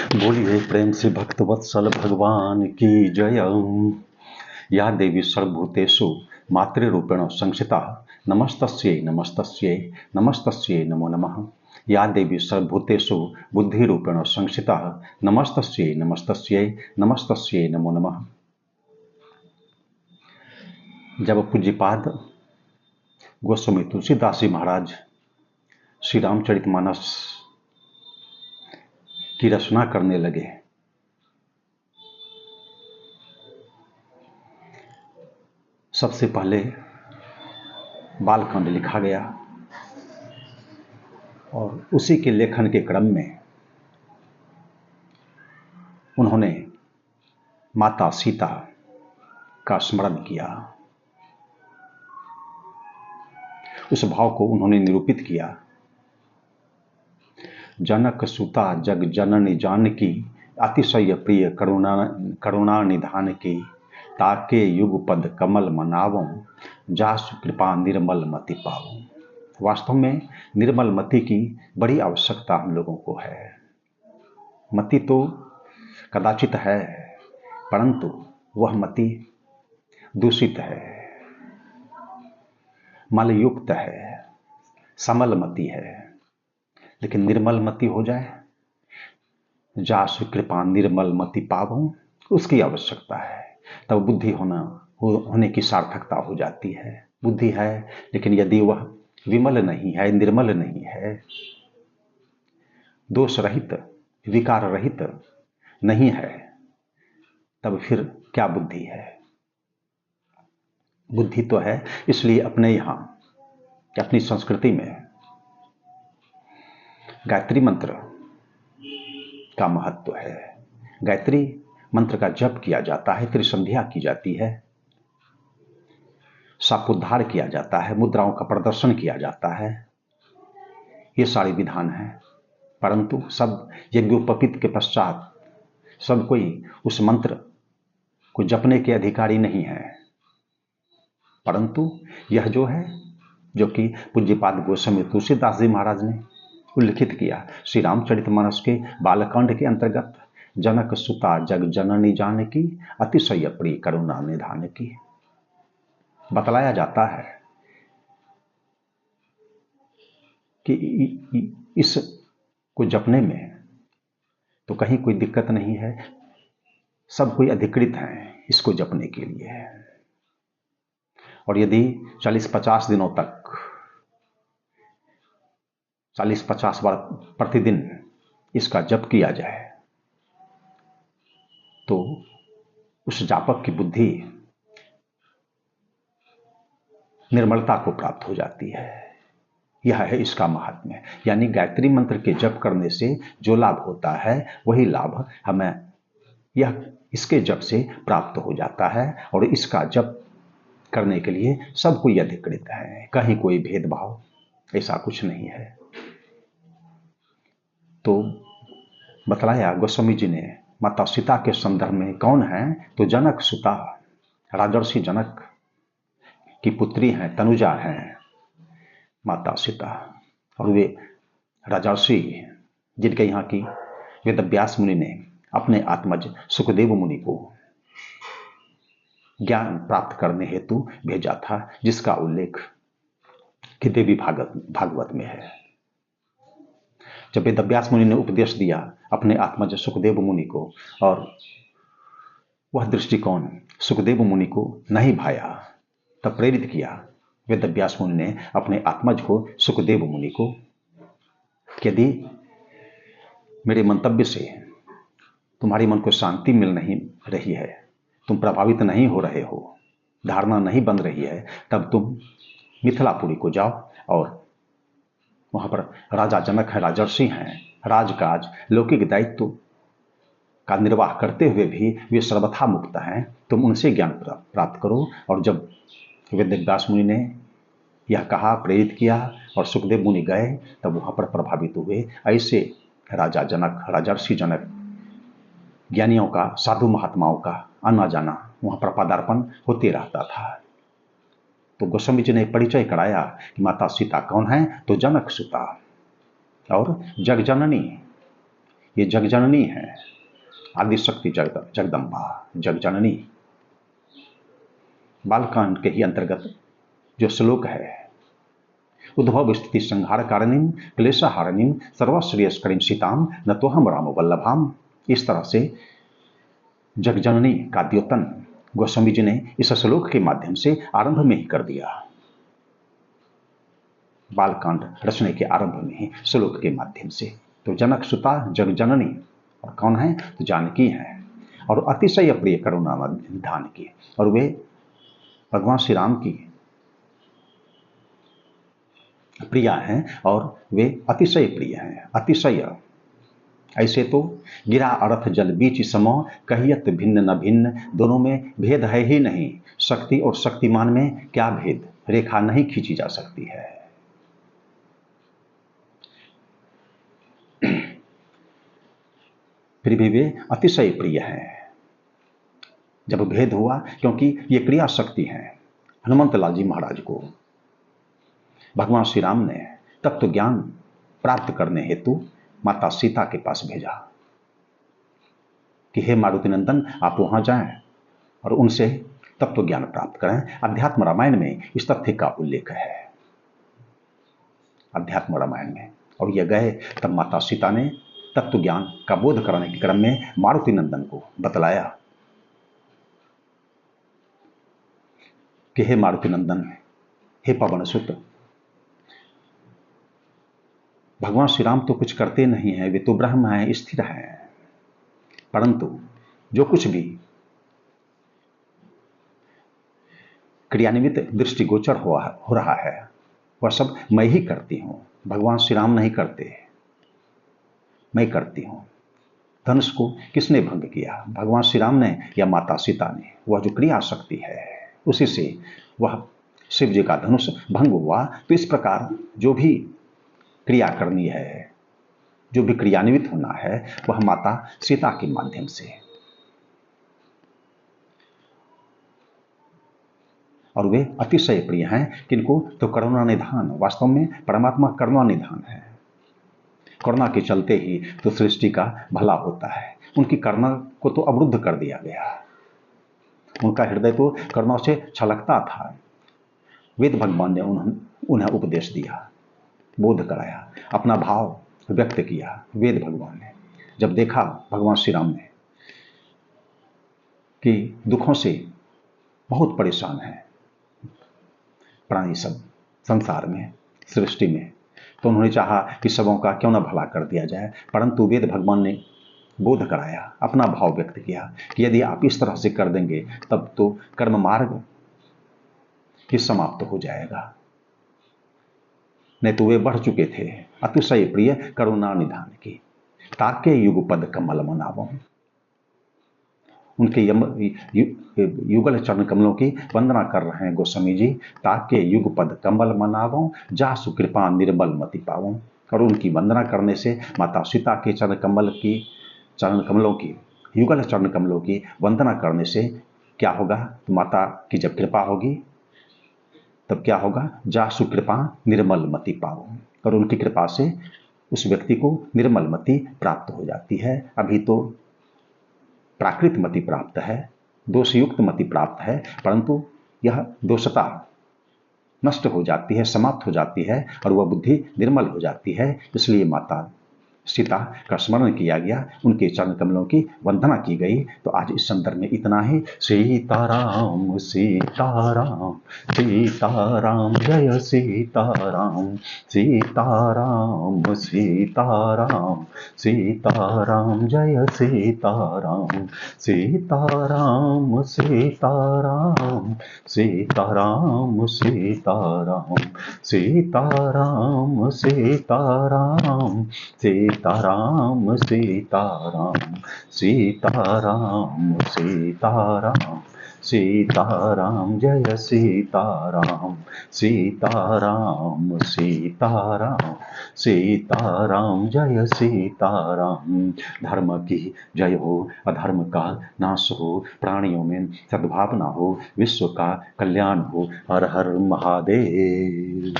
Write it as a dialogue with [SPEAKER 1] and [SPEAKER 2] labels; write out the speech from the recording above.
[SPEAKER 1] बोलिए प्रेम से भक्तवत्सल भगवान की जय। या देवी सर्वभूतेषु मातृरूपेण संस्थिता नमस्तस्यै नमस्तस्यै नमस्तस्यै नमो नमः। या देवी सर्वभूतेषु बुद्धिरूपेण संस्थिता नमस्तस्यै नमस्तस्यै नमस्तस्यै नमो नमः। जब पूज्यपाद गोस्वामी तुलसीदास जी महाराज श्री रामचरितमानस की रचना करने लगे, सबसे पहले बालकांड लिखा गया और उसी के लेखन के क्रम में उन्होंने माता सीता का स्मरण किया। उस भाव को उन्होंने निरूपित किया। जनक सुता जग जननी जानकी अतिशय प्रिय करुणा निधान की ताके युग पद कमल मनावं जासु कृपा निर्मल मति पावं। वास्तव में निर्मल मति की बड़ी आवश्यकता हम लोगों को है। मति तो कदाचित है, परंतु वह मति दूषित है, मलयुक्त है, समल मति है। लेकिन निर्मल मति हो जाए, जासु कृपा निर्मल मति पावं, उसकी आवश्यकता है। तब बुद्धि होने की सार्थकता हो जाती है। बुद्धि है, लेकिन यदि वह विमल नहीं है, निर्मल नहीं है, दोष रहित, विकार रहित नहीं है, तब फिर क्या बुद्धि है? बुद्धि तो है। इसलिए अपने यहाँ, अपनी संस्कृति में गायत्री मंत्र का महत्व है। गायत्री मंत्र का जप किया जाता है, त्रिसंध्या की जाती है, शापोद्धार किया जाता है, मुद्राओं का प्रदर्शन किया जाता है। ये सारे विधान हैं, परंतु सब यज्ञोपवीत के पश्चात सब कोई उस मंत्र को जपने के अधिकारी नहीं है। परंतु यह जो है, जो कि पूज्यपाद गोस्वामी तुलसीदास जी महाराज ने उल्लिखित किया श्री रामचरितमानस के बालकांड के अंतर्गत, जनक सुता जग जननी जानकी अतिशय प्रिय करुणा निधान की, बतलाया जाता है कि इस को जपने में तो कहीं कोई दिक्कत नहीं है, सब कोई अधिकृत हैं इसको जपने के लिए। और यदि 40-50 दिनों तक 40-50 बार प्रतिदिन इसका जप किया जाए तो उस जापक की बुद्धि निर्मलता को प्राप्त हो जाती है। यह है इसका महात्म्य। यानी गायत्री मंत्र के जप करने से जो लाभ होता है, वही लाभ हमें इसके जप से प्राप्त हो जाता है। और इसका जप करने के लिए सब कोई अधिकृत है, कहीं कोई भेदभाव ऐसा कुछ नहीं है। तो बतलाया गोस्वामी जी ने माता सीता के संदर्भ में कौन है, तो जनक सुता, राजर्षि जनक की पुत्री हैं, तनुजा हैं माता सीता। और वे राजर्षि जिनके यहाँ की वेदव्यास मुनि ने अपने आत्मज सुखदेव मुनि को ज्ञान प्राप्त करने हेतु भेजा था, जिसका उल्लेख कि देवी भागवत में है। जब वेदव्यास मुनि ने उपदेश दिया अपने आत्मज सुखदेव मुनि को, और वह दृष्टिकोण सुखदेव मुनि को नहीं भाया, तब प्रेरित किया वेदव्यास मुनि ने अपने आत्मज को, सुखदेव मुनि को, यदि मेरे मंतव्य से तुम्हारी मन को शांति मिल नहीं रही है, तुम प्रभावित नहीं हो रहे हो, धारणा नहीं बन रही है, तब तुम मिथिलापुरी को जाओ और वहां पर राजा जनक है, राजर्षि हैं, राजकाज लौकिक दायित्व का निर्वाह करते हुए भी वे सर्वथा मुक्त हैं, तुम उनसे ज्ञान प्राप्त करो। और जब वेदव्यास मुनि ने यह कहा, प्रेरित किया, और सुखदेव मुनि गए, तब वहां पर प्रभावित हुए। ऐसे राजा जनक, राजर्षि जनक, ज्ञानियों का, साधु महात्माओं का आना जाना वहां पर पदार्पण होते रहता था। तो गोस्वामी जी ने परिचय कराया कि माता सीता कौन है, तो जनक सुता और जगजननी, ये जगजननी है, आदिशक्ति जगदम्बा जगजननी। बालकांड के ही अंतर्गत जो श्लोक है, उद्भव स्थिति संहार कारणीम क्लेशहारणीम सर्वश्रेयस्करीम सीताम न तो हम राम वल्लभाम। इस तरह से जगजननी का द्योतन गोस्वामी जी ने इस श्लोक के माध्यम से आरंभ में ही कर दिया। बालकांड रचने के आरंभ में ही श्लोक के माध्यम से। तो जनक सुता जगजननी और कौन है? तो जानकी है, और अतिशय प्रिय करुणा निधान की, और वे भगवान श्री राम की प्रिया हैं और वे अतिशय प्रिय हैं। अतिशय ऐसे तो गिरा अर्थ जल बीच समो कहियत भिन्न न भिन्न, दोनों में भेद है ही नहीं। शक्ति और शक्तिमान में क्या भेद, रेखा नहीं खींची जा सकती है। फिर भी वे अतिशय प्रिय हैं। जब भेद हुआ, क्योंकि ये क्रिया शक्ति है, हनुमंत लाल जी महाराज को भगवान श्री राम ने तत्व ज्ञान प्राप्त करने हेतु माता सीता के पास भेजा कि हे मारुति नंदन, आप वहां जाएं और उनसे तत्व ज्ञान प्राप्त करें। अध्यात्म रामायण में इस तथ्य का उल्लेख है, अध्यात्म रामायण में। और ये गए, तब माता सीता ने तत्व ज्ञान का बोध कराने के क्रम में मारुति नंदन को बतलाया कि हे मारुति नंदन, हे पवन सुत, भगवान श्री राम तो कुछ करते नहीं हैं, वे तो ब्रह्म हैं, स्थिर हैं, परंतु जो कुछ भी क्रियान्वित दृष्टिगोचर हो रहा है वह सब मैं ही करती हूं, भगवान श्री राम नहीं करते, मैं करती हूं। धनुष को किसने भंग किया? भगवान श्री राम ने या माता सीता ने? वह जो क्रिया शक्ति है उसी से वह शिव जी का धनुष भंग हुआ। तो इस प्रकार जो भी क्रिया करनी है, जो भी क्रियान्वित होना है, वह माता सीता के माध्यम से। और वे अतिशय प्रिय हैं, किनको? तो करुणा निधान। वास्तव में परमात्मा करुणा निधान है। करुणा के चलते ही तो सृष्टि का भला होता है। उनकी करुणा को तो अवरुद्ध कर दिया गया, उनका हृदय तो करुणा से छलकता था। वेद भगवान ने उन्हें उपदेश दिया, बोध कराया, अपना भाव व्यक्त किया। वेद भगवान ने जब देखा भगवान श्री राम ने कि दुखों से बहुत परेशान है प्राणी सब संसार में, सृष्टि में, तो उन्होंने चाहा कि सबों का क्यों ना भला कर दिया जाए। परंतु वेद भगवान ने बोध कराया, अपना भाव व्यक्त किया कि यदि आप इस तरह से कर देंगे तब तो कर्म मार्ग ही समाप्त हो जाएगा। नहीं तो वे बढ़ चुके थे अतिशय प्रिय करुणा निधान की। ताके युगपद कमल मनावो, उनके युगल चरण कमलों की वंदना कर रहे हैं गोस्वामी जी। ताके युगपद कमल मनावो जासु कृपा निर्मल मति पावो। और उनकी वंदना करने से, माता सीता के चरण कमलों की युगल चरण कमलों की वंदना करने से क्या होगा? तो माता की जब कृपा होगी तब क्या होगा? जासु कृपा निर्मल मति पावो। और उनकी कृपा से उस व्यक्ति को निर्मल मति प्राप्त हो जाती है। अभी तो प्राकृत मति प्राप्त है, दोषयुक्त मति प्राप्त है, परंतु यह दोषता नष्ट हो जाती है, समाप्त हो जाती है और वह बुद्धि निर्मल हो जाती है। इसलिए माता सीता का स्मरण किया गया, उनके चरण कमलों की वंदना की गई। तो आज इस संदर्भ में इतना ही। सीताराम सीताराम सीताराम जय सीताराम सीताराम सीताराम सीताराम जय सीताराम सीताराम सीताराम सीताराम सीताराम सीताराम सीताराम सीताराम सीताराम सीताराम सीताराम सीताराम जय सीताराम सीताराम सीताराम सीताराम जय सीताराम। धर्म की जय हो, अधर्म का नाश हो, प्राणियों में सद्भावना हो, विश्व का कल्याण हो। हर हर महादेव।